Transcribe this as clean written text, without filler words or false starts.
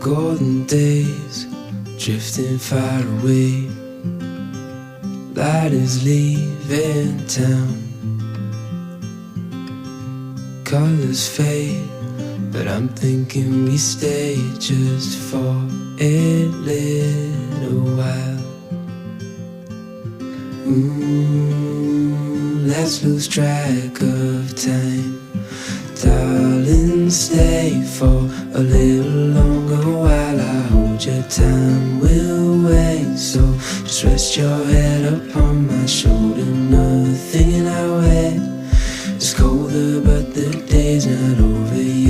golden days drifting far away. Light is leaving town. Colors fade, but I'm thinking we stay just for a little while. Let's lose track of time. Darling, stay for a little longer while I hold your time will wait. So just rest your head upon my shoulder. Nothing I wear is colder, but the day's not over yet.